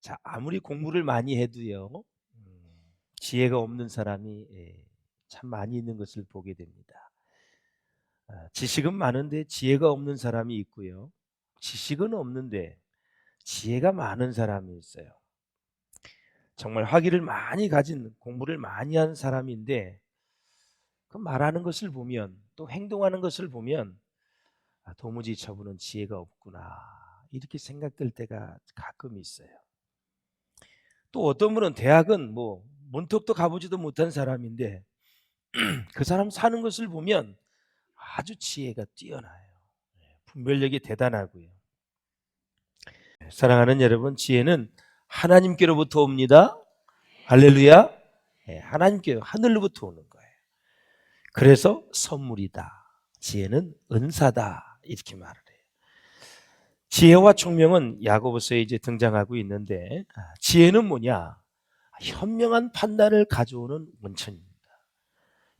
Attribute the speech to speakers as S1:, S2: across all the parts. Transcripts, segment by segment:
S1: 자, 아무리 공부를 많이 해도요, 지혜가 없는 사람이 참 많이 있는 것을 보게 됩니다. 지식은 많은데 지혜가 없는 사람이 있고요. 지식은 없는데 지혜가 많은 사람이 있어요. 정말 학위를 많이 가진 공부를 많이 한 사람인데 그 말하는 것을 보면 또 행동하는 것을 보면 도무지 저분은 지혜가 없구나 이렇게 생각될 때가 가끔 있어요. 또 어떤 분은 대학은 뭐 문턱도 가보지도 못한 사람인데 그 사람 사는 것을 보면 아주 지혜가 뛰어나요. 분별력이 대단하고요. 사랑하는 여러분, 지혜는 하나님께로부터 옵니다. 할렐루야. 하나님께 하늘로부터 오는 거예요. 그래서 선물이다. 지혜는 은사다. 이렇게 말을 해요. 지혜와 총명은 야고보서에 이제 등장하고 있는데 지혜는 뭐냐? 현명한 판단을 가져오는 원천입니다.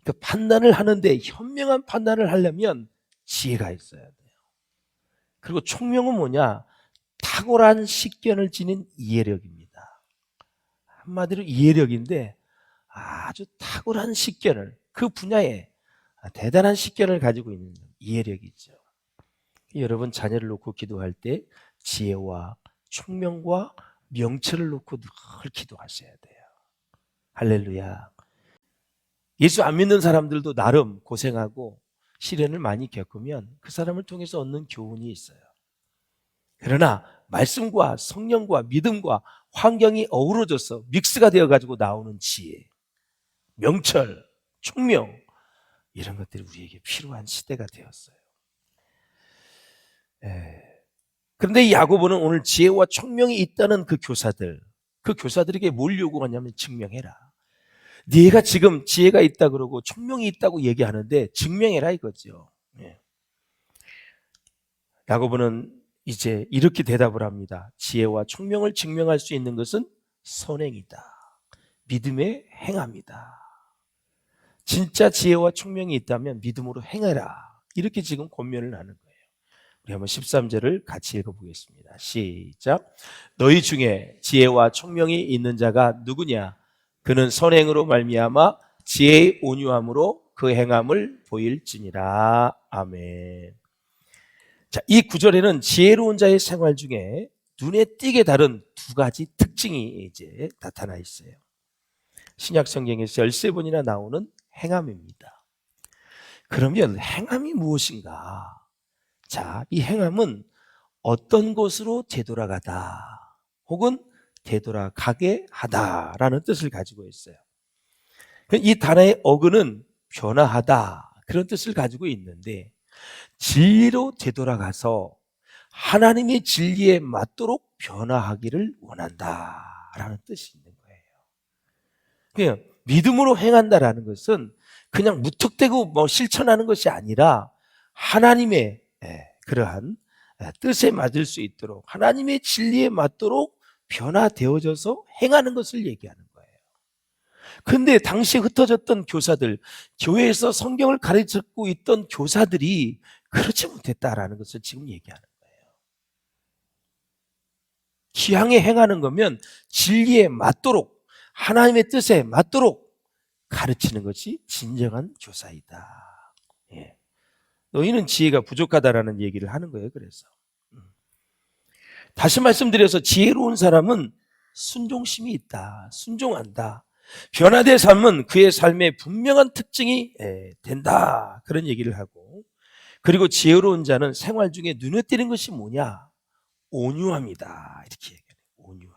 S1: 그 판단을 하는데 현명한 판단을 하려면 지혜가 있어야 돼요. 그리고 총명은 뭐냐? 탁월한 식견을 지닌 이해력입니다. 한마디로 이해력인데 아주 탁월한 식견을 그 분야에 대단한 식견을 가지고 있는 이해력이죠. 여러분 자녀를 놓고 기도할 때 지혜와 총명과 명철을 놓고 늘 기도하셔야 돼요. 할렐루야. 예수 안 믿는 사람들도 나름 고생하고 시련을 많이 겪으면 그 사람을 통해서 얻는 교훈이 있어요. 그러나 말씀과 성령과 믿음과 환경이 어우러져서 믹스가 되어가지고 나오는 지혜, 명철, 총명 이런 것들이 우리에게 필요한 시대가 되었어요. 그런데 이 야고보는 오늘 지혜와 총명이 있다는 그 교사들에게 뭘 요구하냐면 증명해라. 네가 지금 지혜가 있다 그러고 총명이 있다고 얘기하는데 증명해라 이거죠. 야고보는 이제 이렇게 대답을 합니다. 지혜와 총명을 증명할 수 있는 것은 선행이다. 믿음의 행함이다. 진짜 지혜와 총명이 있다면 믿음으로 행해라. 이렇게 지금 권면을 하는 거예요. 우리 한번 13절을 같이 읽어보겠습니다. 시작. 너희 중에 지혜와 총명이 있는 자가 누구냐? 그는 선행으로 말미암아 지혜의 온유함으로 그 행함을 보일지니라. 아멘. 자, 이 구절에는 지혜로운 자의 생활 중에 눈에 띄게 다른 두 가지 특징이 이제 나타나 있어요. 신약 성경에서 13번이나 나오는 행함입니다. 그러면 행함이 무엇인가? 자, 이 행함은 어떤 곳으로 되돌아가다 혹은 되돌아가게 하다라는 뜻을 가지고 있어요. 이 단어의 어근은 변화하다 그런 뜻을 가지고 있는데 진리로 되돌아가서 하나님의 진리에 맞도록 변화하기를 원한다라는 뜻이 있는 거예요. 그냥 믿음으로 행한다라는 것은 그냥 무턱대고 실천하는 것이 아니라 하나님의 그러한 뜻에 맞을 수 있도록 하나님의 진리에 맞도록 변화되어져서 행하는 것을 얘기하는 거예요. 근데 당시 흩어졌던 교사들, 교회에서 성경을 가르치고 있던 교사들이 그렇지 못했다라는 것을 지금 얘기하는 거예요. 기향에 행하는 거면 진리에 맞도록 하나님의 뜻에 맞도록 가르치는 것이 진정한 교사이다. 너희는 지혜가 부족하다라는 얘기를 하는 거예요. 그래서 다시 말씀드려서 지혜로운 사람은 순종심이 있다. 순종한다. 변화된 삶은 그의 삶의 분명한 특징이 된다. 그런 얘기를 하고 그리고 지혜로운 자는 생활 중에 눈에 띄는 것이 뭐냐? 온유함이다. 이렇게 얘기해요. 온유함.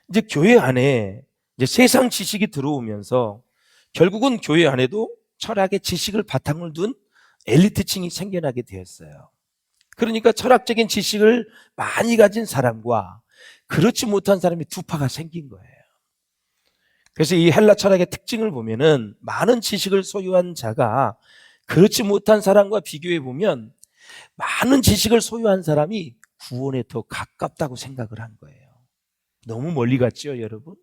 S1: 이제 교회 안에 이제 세상 지식이 들어오면서 결국은 교회 안에도 철학의 지식을 바탕을 둔 엘리트층이 생겨나게 되었어요. 그러니까 철학적인 지식을 많이 가진 사람과 그렇지 못한 사람이 두 파가 생긴 거예요. 그래서 이 헬라 철학의 특징을 보면은 많은 지식을 소유한 자가 그렇지 못한 사람과 비교해 보면 많은 지식을 소유한 사람이 구원에 더 가깝다고 생각을 한 거예요. 너무 멀리 갔죠, 여러분?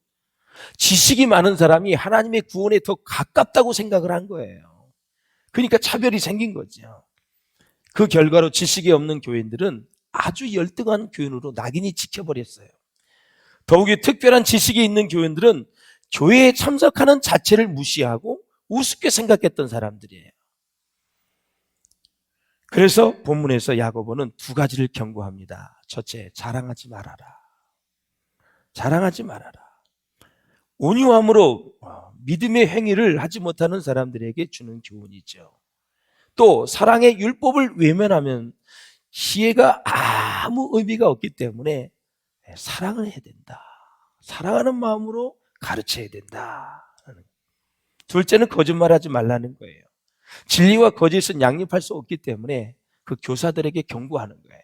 S1: 지식이 많은 사람이 하나님의 구원에 더 가깝다고 생각을 한 거예요. 그러니까 차별이 생긴 거죠. 그 결과로 지식이 없는 교인들은 아주 열등한 교인으로 낙인이 찍혀버렸어요. 더욱이 특별한 지식이 있는 교인들은 교회에 참석하는 자체를 무시하고 우습게 생각했던 사람들이에요. 그래서 본문에서 야고보는 두 가지를 경고합니다. 첫째, 자랑하지 말아라. 자랑하지 말아라. 온유함으로 믿음의 행위를 하지 못하는 사람들에게 주는 교훈이죠. 또 사랑의 율법을 외면하면 지혜가 아무 의미가 없기 때문에 사랑을 해야 된다. 사랑하는 마음으로 가르쳐야 된다. 둘째는 거짓말하지 말라는 거예요. 진리와 거짓은 양립할 수 없기 때문에 그 교사들에게 경고하는 거예요.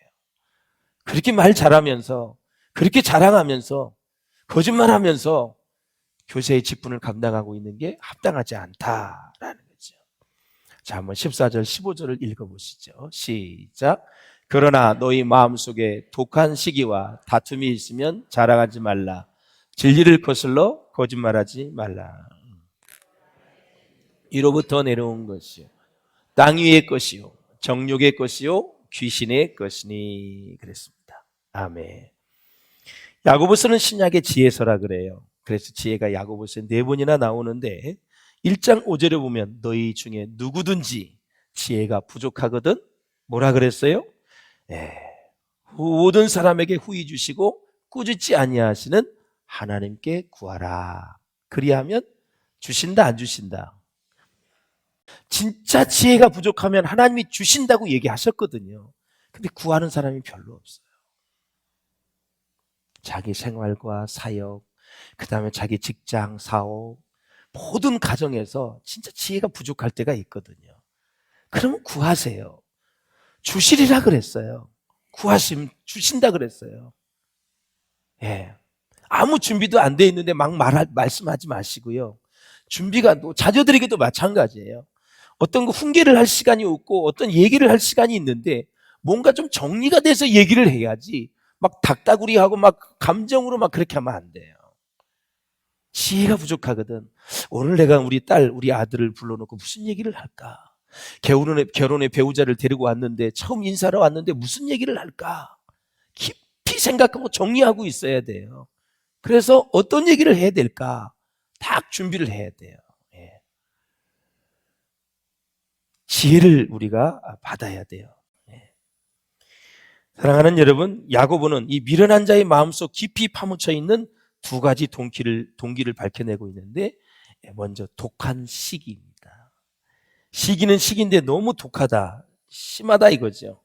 S1: 그렇게 말 잘하면서, 그렇게 자랑하면서, 거짓말하면서 교세의 직분을 감당하고 있는 게 합당하지 않다라는 거죠. 자, 한번 14절, 15절을 읽어보시죠. 시작. 그러나 너희 마음속에 독한 시기와 다툼이 있으면 자랑하지 말라. 진리를 거슬러 거짓말하지 말라. 이로부터 내려온 것이요 땅 위의 것이요 정욕의 것이요 귀신의 것이니 그랬습니다. 아멘. 야고보서는 신약의 지혜서라 그래요. 그래서 지혜가 야고보서에 4번이나 나오는데 1장 5절에 보면 너희 중에 누구든지 지혜가 부족하거든 뭐라 그랬어요? 모든 사람에게 후히 주시고 꾸짖지 아니하시는 하나님께 구하라. 그리하면 주신다 안 주신다? 진짜 지혜가 부족하면 하나님이 주신다고 얘기하셨거든요. 근데 구하는 사람이 별로 없어요. 자기 생활과 사역, 그 다음에 자기 직장, 사업, 모든 가정에서 진짜 지혜가 부족할 때가 있거든요. 그러면 구하세요. 주시리라 그랬어요. 구하시면 주신다 그랬어요. 예. 아무 준비도 안 돼 있는데 막 말씀하지 마시고요. 준비가 자녀들에게도 마찬가지예요. 어떤 거 훈계를 할 시간이 없고 어떤 얘기를 할 시간이 있는데 뭔가 좀 정리가 돼서 얘기를 해야지 막 닭다구리하고 막 감정으로 막 그렇게 하면 안 돼요. 지혜가 부족하거든. 오늘 내가 우리 딸, 우리 아들을 불러놓고 무슨 얘기를 할까? 결혼의 배우자를 데리고 왔는데 처음 인사하러 왔는데 무슨 얘기를 할까? 깊이 생각하고 정리하고 있어야 돼요. 그래서 어떤 얘기를 해야 될까? 딱 준비를 해야 돼요. 예. 지혜를 우리가 받아야 돼요. 예. 사랑하는 여러분, 야고보는 이 미련한 자의 마음속 깊이 파묻혀 있는 두 가지 동기를 밝혀내고 있는데 먼저 독한 시기입니다. 시기는 시기인데 너무 독하다, 심하다 이거죠.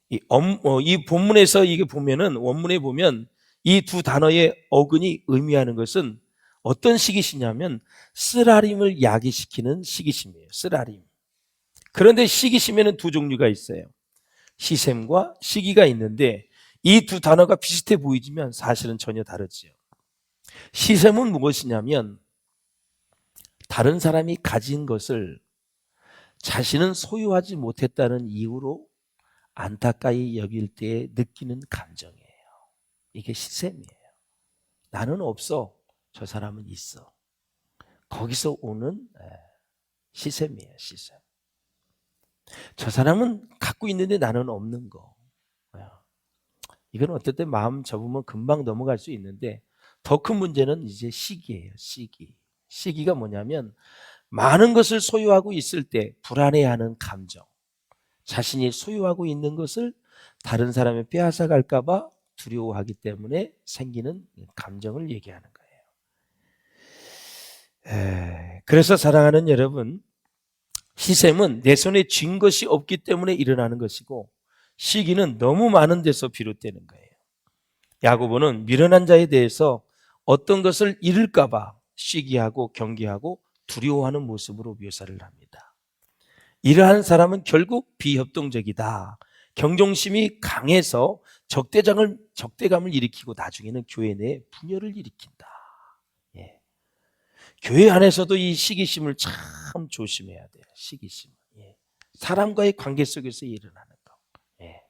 S1: 이 본문에서 이게 보면은 원문에 보면 이 두 단어의 어근이 의미하는 것은 어떤 시기시냐면 쓰라림을 야기시키는 시기심이에요. 쓰라림. 그런데 시기심에는 두 종류가 있어요. 시샘과 시기가 있는데 이 두 단어가 비슷해 보이지만 사실은 전혀 다르지요. 시샘은 무엇이냐면 다른 사람이 가진 것을 자신은 소유하지 못했다는 이유로 안타까이 여길 때 느끼는 감정이에요. 이게 시샘이에요. 나는 없어, 저 사람은 있어. 거기서 오는 시샘이에요. 시샘. 저 사람은 갖고 있는데 나는 없는 거. 이건 어떨 때 마음 접으면 금방 넘어갈 수 있는데 더 큰 문제는 이제 시기예요. 시기. 시기가 뭐냐면 많은 것을 소유하고 있을 때 불안해하는 감정. 자신이 소유하고 있는 것을 다른 사람이 빼앗아 갈까 봐 두려워하기 때문에 생기는 감정을 얘기하는 거예요. 그래서 사랑하는 여러분, 시샘은 내 손에 쥔 것이 없기 때문에 일어나는 것이고 시기는 너무 많은 데서 비롯되는 거예요. 야고보는 미련한 자에 대해서 어떤 것을 잃을까 봐 시기하고 경계하고 두려워하는 모습으로 묘사를 합니다. 이러한 사람은 결국 비협동적이다. 경종심이 강해서 적대감을 일으키고 나중에는 교회 내에 분열을 일으킨다. 예. 교회 안에서도 이 시기심을 참 조심해야 돼요. 시기심. 예. 사람과의 관계 속에서 일어나는 거. 예.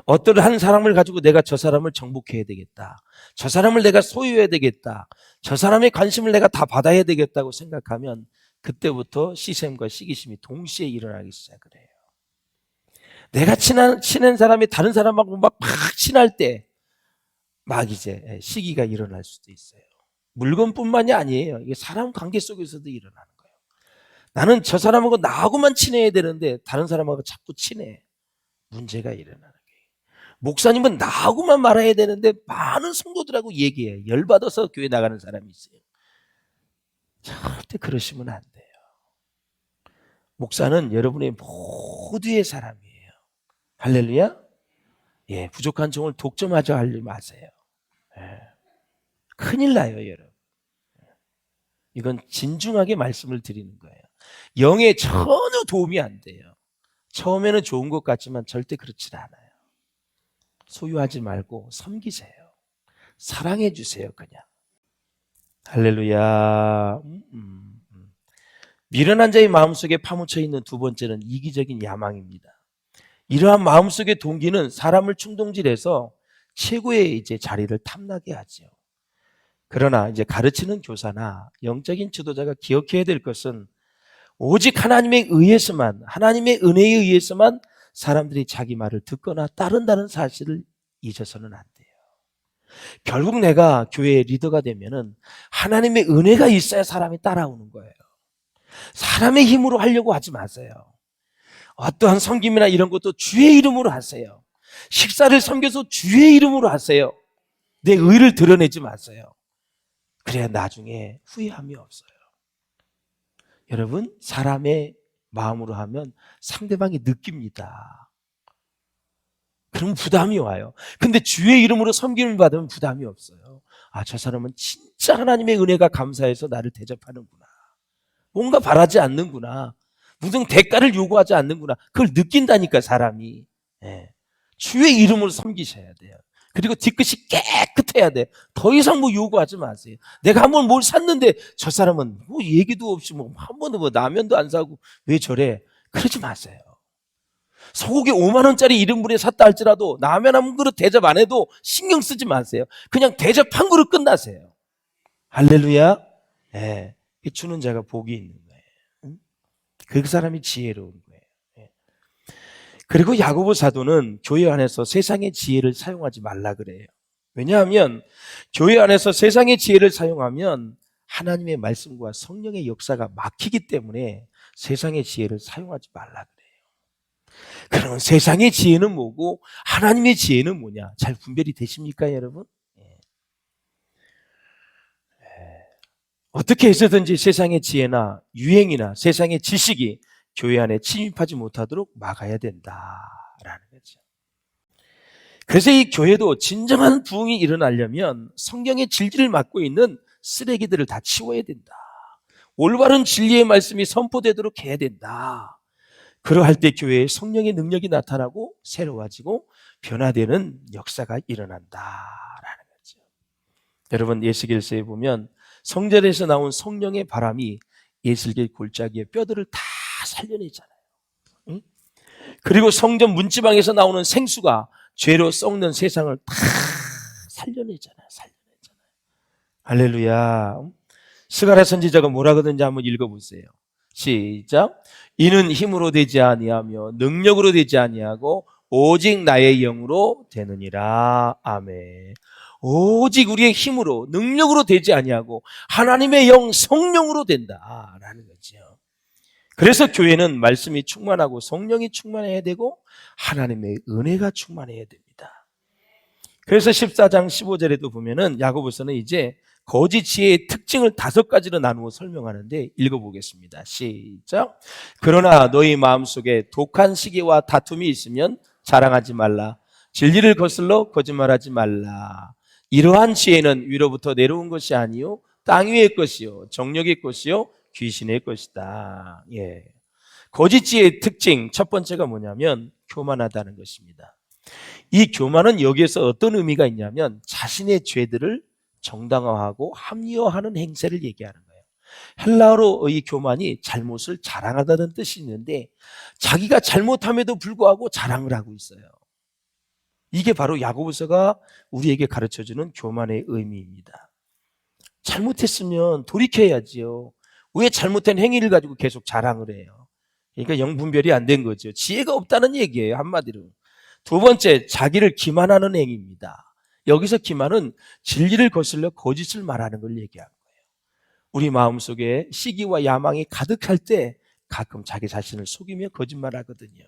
S1: 어떠한 사람을 가지고 내가 저 사람을 정복해야 되겠다. 저 사람을 내가 소유해야 되겠다. 저 사람의 관심을 내가 다 받아야 되겠다고 생각하면 그때부터 시샘과 시기심이 동시에 일어나기 시작을 해요. 내가 친한 사람이 다른 사람하고 막 친할 때 막 이제 시기가 일어날 수도 있어요. 물건뿐만이 아니에요. 이게 사람 관계 속에서도 일어나는 거예요. 나는 저 사람하고 나하고만 친해야 되는데 다른 사람하고 자꾸 친해. 문제가 일어나는 거예요. 목사님은 나하고만 말아야 되는데 많은 성도들하고 얘기해. 열받아서 교회 나가는 사람이 있어요. 절대 그러시면 안 돼요. 목사는 여러분의 모두의 사람이에요. 할렐루야. 예, 부족한 종을 독점하자 하지 마세요. 예, 큰일 나요, 여러분. 이건 진중하게 말씀을 드리는 거예요. 영에 전혀 도움이 안 돼요. 처음에는 좋은 것 같지만 절대 그렇지 않아요. 소유하지 말고 섬기세요. 사랑해 주세요, 그냥. 할렐루야. 미련한 자의 마음속에 파묻혀 있는 두 번째는 이기적인 야망입니다. 이러한 마음속의 동기는 사람을 충동질해서 최고의 이제 자리를 탐나게 하죠. 그러나 이제 가르치는 교사나 영적인 지도자가 기억해야 될 것은 오직 하나님에 의해서만, 하나님의 은혜에 의해서만 사람들이 자기 말을 듣거나 따른다는 사실을 잊어서는 안 돼요. 결국 내가 교회의 리더가 되면은 하나님의 은혜가 있어야 사람이 따라오는 거예요. 사람의 힘으로 하려고 하지 마세요. 어떠한 섬김이나 이런 것도 주의 이름으로 하세요. 식사를 섬겨서 주의 이름으로 하세요. 내 의를 드러내지 마세요. 그래야 나중에 후회함이 없어요. 여러분, 사람의 마음으로 하면 상대방이 느낍니다. 그럼 부담이 와요. 근데 주의 이름으로 섬김을 받으면 부담이 없어요. 아, 저 사람은 진짜 하나님의 은혜가 감사해서 나를 대접하는구나. 뭔가 바라지 않는구나. 무슨 대가를 요구하지 않는구나. 그걸 느낀다니까, 사람이. 예. 주의 이름으로 섬기셔야 돼요. 그리고 뒤끝이 깨끗해야 돼. 더 이상 뭐 요구하지 마세요. 내가 한번 뭘 샀는데 저 사람은 뭐 얘기도 없이 뭐 한 번도 뭐 라면도 안 사고 왜 저래? 그러지 마세요. 소고기 5만 원짜리 1인분에 샀다 할지라도 라면 한 그릇 대접 안 해도 신경 쓰지 마세요. 그냥 대접 한 그릇 끝나세요. 할렐루야. 예. 주는 자가 복이 있는 거예요. 그 사람이 지혜로운 거예요. 예. 그리고 야고보 사도는 교회 안에서 세상의 지혜를 사용하지 말라 그래요. 왜냐하면 교회 안에서 세상의 지혜를 사용하면 하나님의 말씀과 성령의 역사가 막히기 때문에 세상의 지혜를 사용하지 말라 그래요. 그러면 세상의 지혜는 뭐고 하나님의 지혜는 뭐냐? 잘 분별이 되십니까, 여러분? 어떻게 해서든지 세상의 지혜나 유행이나 세상의 지식이 교회 안에 침입하지 못하도록 막아야 된다라는 거죠. 그래서 이 교회도 진정한 부흥이 일어나려면 성경의 진리를 맡고 있는 쓰레기들을 다 치워야 된다. 올바른 진리의 말씀이 선포되도록 해야 된다. 그러할 때 교회에 성령의 능력이 나타나고 새로워지고 변화되는 역사가 일어난다라는 거죠. 여러분, 예수길서에 보면 성전에서 나온 성령의 바람이 예술계 골짜기의 뼈들을 다 살려내잖아요. 응? 그리고 성전 문지방에서 나오는 생수가 죄로 썩는 세상을 다 살려내잖아요. 할렐루야. 스가랴 선지자가 뭐라 그러는지 한번 읽어보세요. 시작. 이는 힘으로 되지 아니하며 능력으로 되지 아니하고 오직 나의 영으로 되느니라. 아멘. 오직 우리의 힘으로 능력으로 되지 아니하고 하나님의 영 성령으로 된다라는 거죠. 그래서 교회는 말씀이 충만하고 성령이 충만해야 되고 하나님의 은혜가 충만해야 됩니다. 그래서 14장 15절에도 보면은 야고보서는 이제 거짓 지혜의 특징을 5가지로 나누어 설명하는데 읽어보겠습니다. 시작. 그러나 너희 마음속에 독한 시기와 다툼이 있으면 자랑하지 말라. 진리를 거슬러 거짓말하지 말라. 이러한 지혜는 위로부터 내려온 것이 아니요 땅 위의 것이요 정력의 것이요 귀신의 것이다. 예. 거짓 지혜의 특징 첫 번째가 뭐냐면 교만하다는 것입니다. 이 교만은 여기에서 어떤 의미가 있냐면 자신의 죄들을 정당화하고 합리화하는 행세를 얘기하는 거예요. 헬라어로 이 교만이 잘못을 자랑하다는 뜻이 있는데 자기가 잘못함에도 불구하고 자랑을 하고 있어요. 이게 바로 야고보서가 우리에게 가르쳐주는 교만의 의미입니다. 잘못했으면 돌이켜야지요. 왜 잘못된 행위를 가지고 계속 자랑을 해요? 그러니까 영분별이 안 된 거죠. 지혜가 없다는 얘기예요, 한마디로. 두 번째, 자기를 기만하는 행위입니다. 여기서 기만은 진리를 거슬러 거짓을 말하는 걸 얘기하는 거예요. 우리 마음속에 시기와 야망이 가득할 때 가끔 자기 자신을 속이며 거짓말하거든요.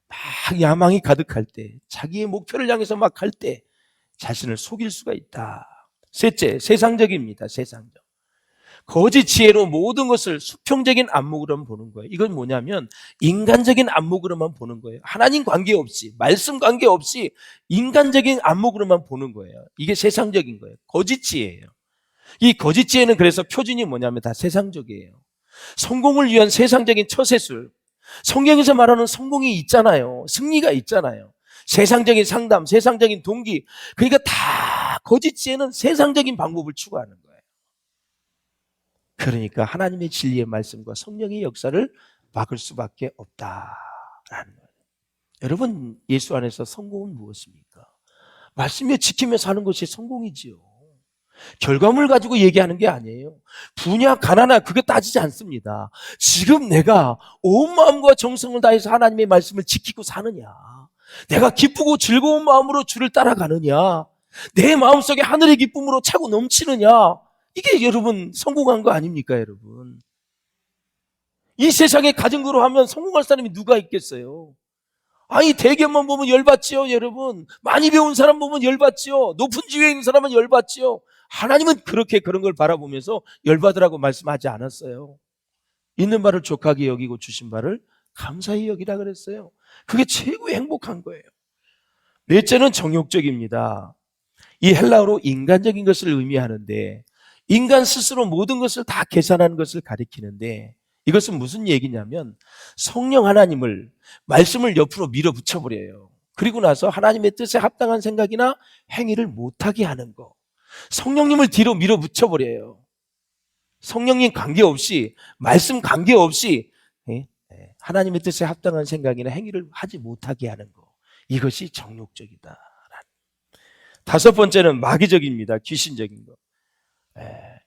S1: 막 야망이 가득할 때, 자기의 목표를 향해서 막 갈 때 자신을 속일 수가 있다. 셋째, 세상적입니다. 세상적. 거짓 지혜로 모든 것을 수평적인 안목으로만 보는 거예요. 이건 뭐냐면 인간적인 안목으로만 보는 거예요. 하나님 관계없이, 말씀 관계없이 인간적인 안목으로만 보는 거예요. 이게 세상적인 거예요. 거짓 지혜예요. 이 거짓 지혜는 그래서 표준이 뭐냐면 다 세상적이에요. 성공을 위한 세상적인 처세술, 성경에서 말하는 성공이 있잖아요. 승리가 있잖아요. 세상적인 상담, 세상적인 동기. 그러니까 다 거짓 지혜는 세상적인 방법을 추구하는 거예요. 그러니까 하나님의 진리의 말씀과 성령의 역사를 막을 수밖에 없다라는 거예요. 여러분, 예수 안에서 성공은 무엇입니까? 말씀에 지키며 사는 것이 성공이지요. 결과물 가지고 얘기하는 게 아니에요. 부냐 가난하 그거 따지지 않습니다. 지금 내가 온 마음과 정성을 다해서 하나님의 말씀을 지키고 사느냐, 내가 기쁘고 즐거운 마음으로 주를 따라가느냐, 내 마음속에 하늘의 기쁨으로 차고 넘치느냐, 이게 여러분 성공한 거 아닙니까? 여러분, 이 세상에 가진 거로 하면 성공할 사람이 누가 있겠어요? 아니, 대기업만 보면 열받지요. 여러분, 많이 배운 사람 보면 열받지요. 높은 지위에 있는 사람은 열받지요. 하나님은 그렇게 그런 걸 바라보면서 열받으라고 말씀하지 않았어요. 있는 바를 족하게 여기고 주신 바를 감사히 여기라 그랬어요. 그게 최고의 행복한 거예요. 넷째는 정욕적입니다. 이 헬라어로 인간적인 것을 의미하는데, 인간 스스로 모든 것을 다 계산하는 것을 가리키는데, 이것은 무슨 얘기냐면 성령 하나님을, 말씀을 옆으로 밀어붙여버려요. 그리고 나서 하나님의 뜻에 합당한 생각이나 행위를 못하게 하는 거, 성령님을 뒤로 밀어붙여버려요. 성령님 관계없이, 말씀 관계없이 하나님의 뜻에 합당한 생각이나 행위를 하지 못하게 하는 거, 이것이 정욕적이다. 다섯 번째는 마귀적입니다. 귀신적인 거.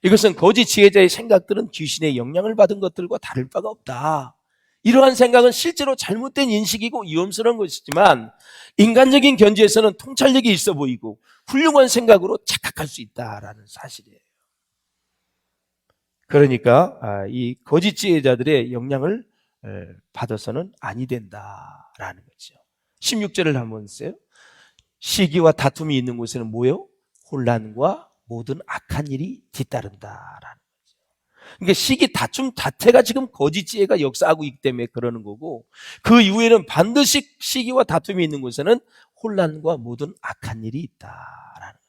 S1: 이것은 거짓 지혜자의 생각들은 귀신의 영향을 받은 것들과 다를 바가 없다. 이러한 생각은 실제로 잘못된 인식이고 위험스러운 것이지만 인간적인 견지에서는 통찰력이 있어 보이고 훌륭한 생각으로 착각할 수 있다라는 사실이에요. 그러니까 이 거짓 지혜자들의 영향을 받아서는 아니 된다라는 거죠. 16절을 한번 보세요. 시기와 다툼이 있는 곳에는 뭐요? 혼란과 모든 악한 일이 뒤따른다라는 거죠. 그러니까 시기, 다툼 자체가 지금 거짓 지혜가 역사하고 있기 때문에 그러는 거고, 그 이후에는 반드시 시기와 다툼이 있는 곳에는 혼란과 모든 악한 일이 있다라는 거죠.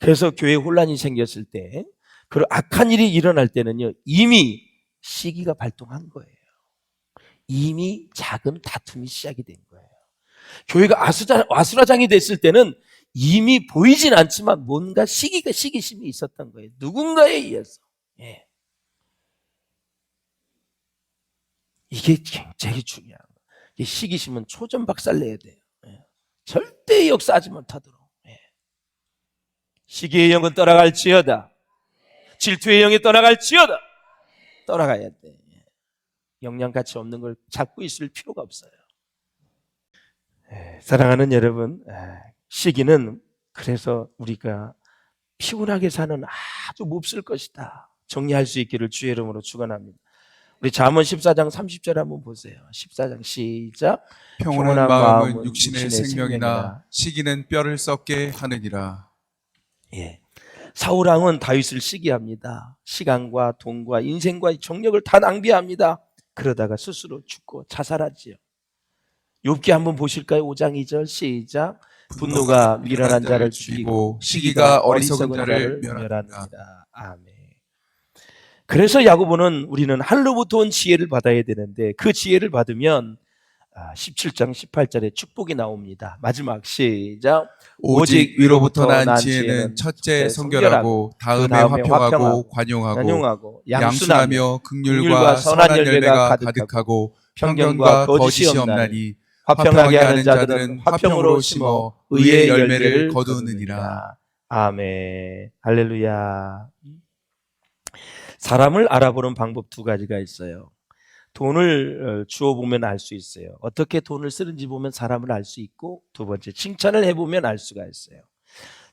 S1: 그래서 교회에 혼란이 생겼을 때, 그 악한 일이 일어날 때는요, 이미 시기가 발동한 거예요. 이미 작은 다툼이 시작이 된 거예요. 교회가 아수라장이 됐을 때는 이미 보이진 않지만 뭔가 시기심이 있었던 거예요. 누군가에 의해서. 이게 굉장히 중요한 거예요. 이 시기심은 초전박살내야 돼요. 절대 역사하지 못하도록. 시기의 영은 떠나갈지어다. 질투의 영이 떠나갈지어다. 떠나가야 돼. 영양가치 없는 걸 잡고 있을 필요가 없어요. 사랑하는 여러분, 시기는 그래서 우리가 피곤하게 사는 아주 몹쓸 것이다. 정리할 수 있기를 주의 이름으로 축원합니다. 우리 잠언 14장 30절 한번 보세요. 14장 시작.
S2: 평온한 마음은 육신의 생명이나 시기는 뼈를 썩게 하느니라.
S1: 사울 왕은 다윗을 시기합니다. 시간과 돈과 인생과 정력을 다 낭비합니다. 그러다가 스스로 죽고 자살하지요. 욥기 한번 보실까요? 5장 2절 시작. 분노가 미련한 자를 죽이고
S2: 시기가 어리석은 자를 멸하느니라.
S1: 아멘. 그래서 야고보는 우리는 하늘로부터 온 지혜를 받아야 되는데 그 지혜를 받으면 17장 18절에 축복이 나옵니다. 마지막 시작.
S2: 오직 위로부터 난 지혜는 첫째 성결하고 다음에 화평하고 관용하고 양순하며 긍휼과 선한 열매가 가득하고 편견과 거짓이 없나니 화평하게 하는 자들은 화평으로 심어 의의 열매를 거두느니라.
S1: 아멘. 할렐루야. 사람을 알아보는 방법 두 가지가 있어요. 돈을 주어 보면 알 수 있어요. 어떻게 돈을 쓰는지 보면 사람을 알 수 있고, 두 번째 칭찬을 해보면 알 수가 있어요.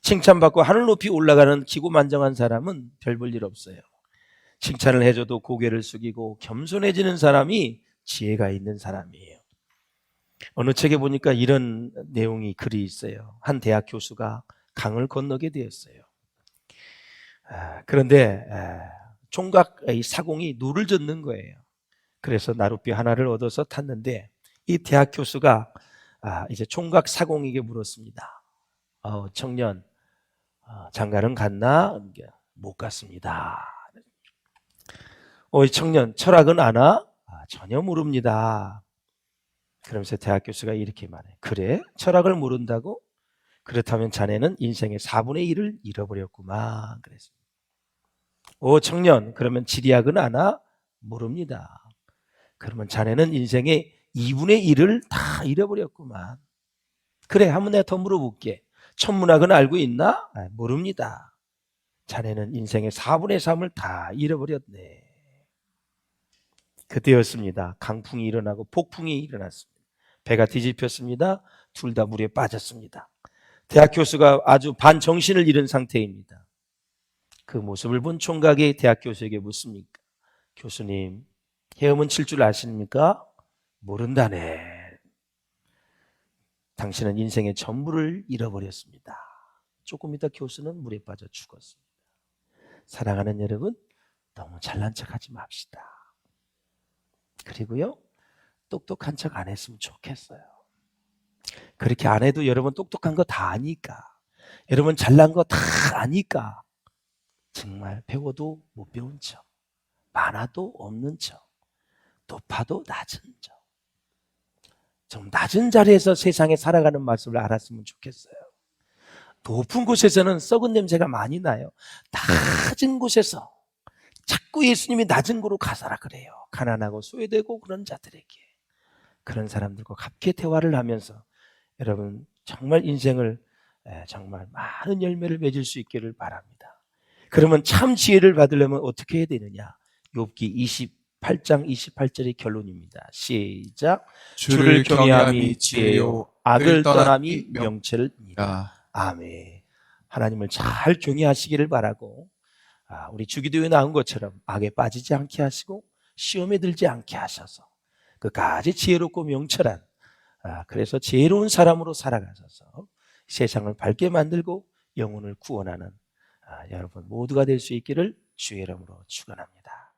S1: 칭찬받고 하늘 높이 올라가는 기고만장한 사람은 별 볼 일 없어요. 칭찬을 해줘도 고개를 숙이고 겸손해지는 사람이 지혜가 있는 사람이에요. 어느 책에 보니까 이런 내용이 글이 있어요. 한 대학 교수가 강을 건너게 되었어요. 그런데 총각 사공이 노를 젓는 거예요. 그래서 나룻배 하나를 얻어서 탔는데 이 대학 교수가 이제 총각 사공에게 물었습니다. 청년, 장가는 갔나? 못 갔습니다. 청년, 철학은 아나? 전혀 모릅니다. 그러면서 대학 교수가 이렇게 말해. 그래? 철학을 모른다고? 그렇다면 자네는 인생의 4분의 1을 잃어버렸구만. 그랬습니다. 청년, 그러면 지리학은 아나? 모릅니다. 그러면 자네는 인생의 2분의 1을 다 잃어버렸구만. 그래, 한번 내가 더 물어볼게. 천문학은 알고 있나? 모릅니다. 자네는 인생의 4분의 3을 다 잃어버렸네. 그때였습니다. 강풍이 일어나고 폭풍이 일어났습니다. 배가 뒤집혔습니다. 둘 다 물에 빠졌습니다. 대학 교수가 아주 반정신을 잃은 상태입니다. 그 모습을 본 총각이 대학 교수에게 묻습니까? 교수님, 헤엄은 칠 줄 아십니까? 모른다네. 당신은 인생의 전부를 잃어버렸습니다. 조금 이따 교수는 물에 빠져 죽었습니다. 사랑하는 여러분, 너무 잘난 척하지 맙시다. 그리고요, 똑똑한 척 안 했으면 좋겠어요. 그렇게 안 해도 여러분 똑똑한 거 다 아니까, 여러분 잘난 거 다 아니까 정말 배워도 못 배운 척, 많아도 없는 척, 높아도 낮은 척, 좀 낮은 자리에서 세상에 살아가는 맛을 알았으면 좋겠어요. 높은 곳에서는 썩은 냄새가 많이 나요. 낮은 곳에서 자꾸 예수님이 낮은 곳으로 가서라 그래요. 가난하고 소외되고 그런 자들에게. 그런 사람들과 함께 대화를 하면서 여러분 정말 인생을 정말 많은 열매를 맺을 수 있기를 바랍니다. 그러면 참 지혜를 받으려면 어떻게 해야 되느냐? 욥기 28장 28절의 결론입니다. 시작. 주를 경외함이 지혜요 악을 떠남이 명철을 이라. 아멘. 하나님을 잘 경외하시기를 바라고 우리 주기도에 나온 것처럼 악에 빠지지 않게 하시고 시험에 들지 않게 하셔서 끝까지 지혜롭고 명철한 그래서 지혜로운 사람으로 살아가셔서 세상을 밝게 만들고 영혼을 구원하는 여러분 모두가 될 수 있기를 주의 이름으로 축원합니다.